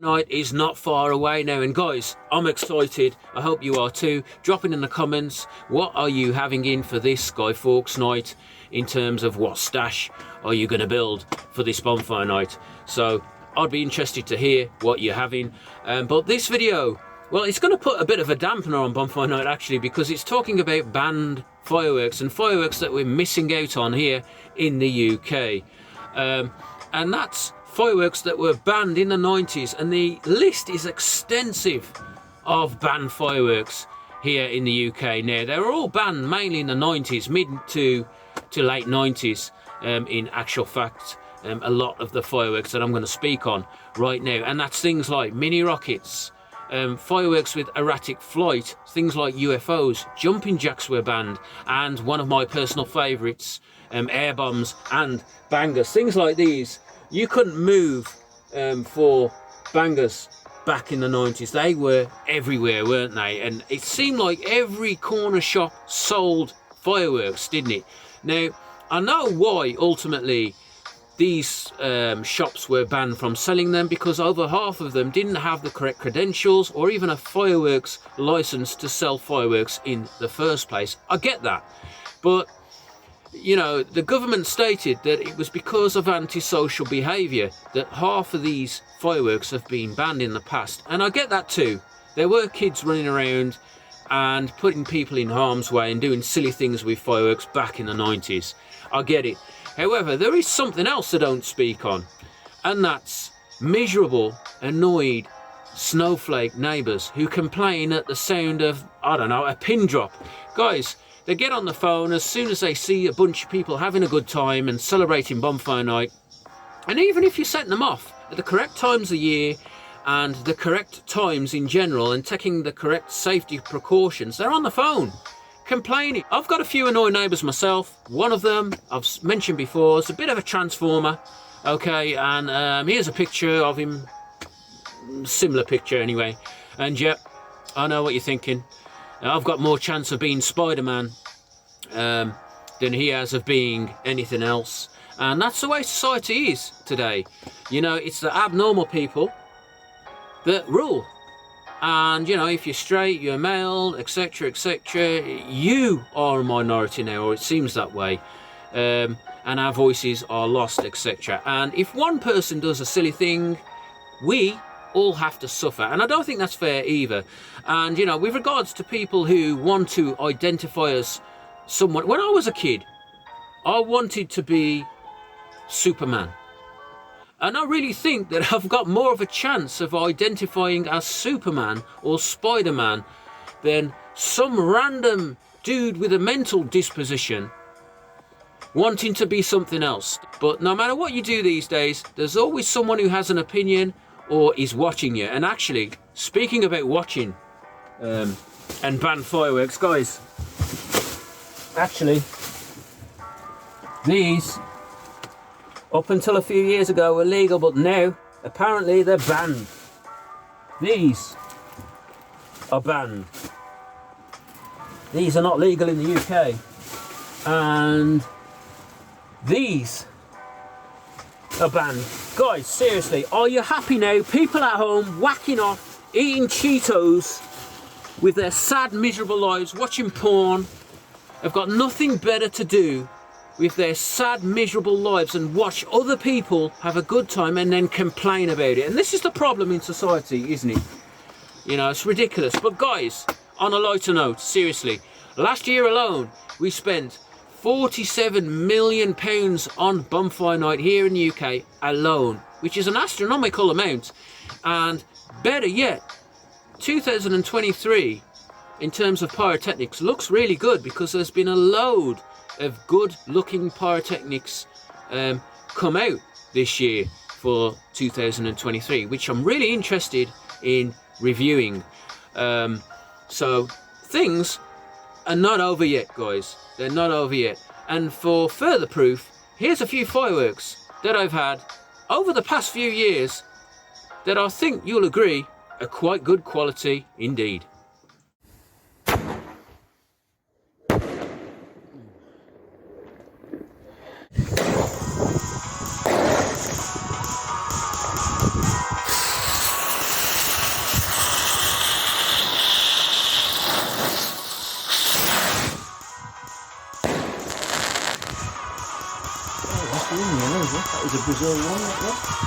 Night is not far away now, and guys, I'm excited. I hope you are too. Drop in the comments, what are you having in for this Sky Forks night, in terms of what stash are you going to build for this bonfire night. So I'd be interested to hear what you're having. But this video, well, it's going to put a bit of a dampener on bonfire night actually, because it's talking about banned fireworks and fireworks that we're missing out on here in the UK. And that's fireworks that were banned in the 90s, and the list is extensive of banned fireworks here in the UK. Now, they were all banned mainly in the 90s, mid to late 90s, in actual fact, a lot of the fireworks that I'm going to speak on right now. And that's things like mini rockets, fireworks with erratic flight, things like UFOs, jumping jacks were banned, and one of my personal favourites, air bombs and bangers. Things like these you couldn't move for bangers back in the 90s. They were everywhere, weren't they? And it seemed like every corner shop sold fireworks, didn't it? Now, I know why ultimately these shops were banned from selling them, because over half of them didn't have the correct credentials or even a fireworks license to sell fireworks in the first place. I get that, but you know, the government stated that it was because of antisocial behaviour that half of these fireworks have been banned in the past. And I get that too. There were kids running around and putting people in harm's way and doing silly things with fireworks back in the 90s. I get it. However, there is something else I don't speak on, and that's miserable, annoyed snowflake neighbours who complain at the sound of, I don't know, a pin drop. Guys, they get on the phone as soon as they see a bunch of people having a good time and celebrating bonfire night. And even if you set them off at the correct times of year and the correct times in general and taking the correct safety precautions, they're on the phone complaining. I've got a few annoying neighbours myself. One of them I've mentioned before, it's a bit of a transformer. Okay, and here's a picture of him, similar picture anyway. And yeah, I know what you're thinking. I've got more chance of being Spider-Man than he has of being anything else. And that's the way society is today. You know, it's the abnormal people that rule. And, you know, if you're straight, you're male, etc., etc., you are a minority now, or it seems that way. And our voices are lost, etc. And if one person does a silly thing, we all have to suffer, and I don't think that's fair either. And you know, with regards to people who want to identify as someone, when I was a kid I wanted to be Superman, and I really think that I've got more of a chance of identifying as Superman or Spider-Man than some random dude with a mental disposition wanting to be something else. But no matter what you do these days, there's always someone who has an opinion or is watching you. And actually, speaking about watching and banned fireworks, guys, actually, these, up until a few years ago, were legal, but now, apparently, they're banned. These are banned. These are not legal in the UK. And these are banned. Guys, seriously, are you happy now? People at home whacking off, eating Cheetos with their sad, miserable lives, watching porn, have got nothing better to do with their sad, miserable lives and watch other people have a good time and then complain about it. And this is the problem in society, isn't it? You know, it's ridiculous. But guys, on a lighter note, seriously, last year alone, we spent £47 million on bonfire night here in the UK alone, which is an astronomical amount. And better yet, 2023 in terms of pyrotechnics looks really good, because there's been a load of good looking pyrotechnics come out this year for 2023, which I'm really interested in reviewing. So things are not over yet, guys. They're not over yet. And for further proof, here's a few fireworks that I've had over the past few years that I think you'll agree are quite good quality indeed. There's a Brazil one like that.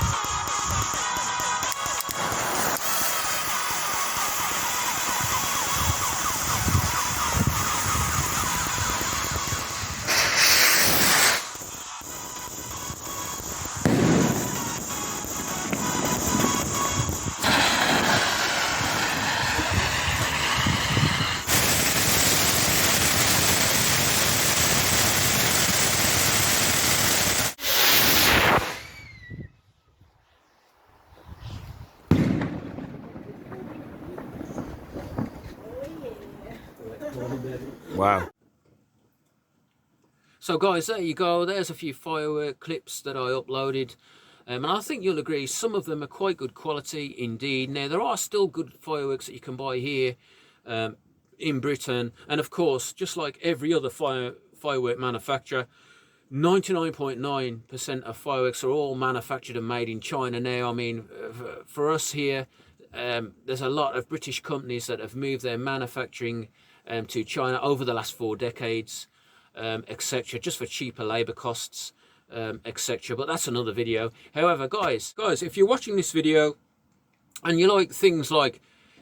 Wow. So guys, there you go. There's a few firework clips that I uploaded. And I think you'll agree some of them are quite good quality indeed. Now, there are still good fireworks that you can buy here in Britain. And of course, just like every other firework manufacturer, 99.9% of fireworks are all manufactured and made in China now. I mean, for us here, there's a lot of British companies that have moved their manufacturing to China over the last 4 decades, etc., just for cheaper labour costs, etc. But that's another video. However, guys, if you're watching this video and you like things like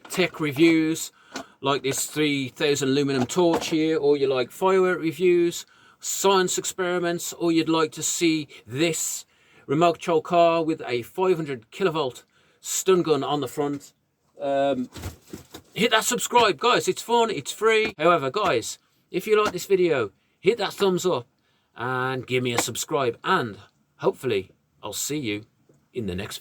tech reviews, like this 3000 aluminum torch here, or you like firework reviews, science experiments, or you'd like to see this remote control car with a 500 kilovolt stun gun on the front, hit that subscribe, guys. It's fun, it's free. However, guys, if you like this video, hit that thumbs up and give me a subscribe, and hopefully I'll see you in the next video.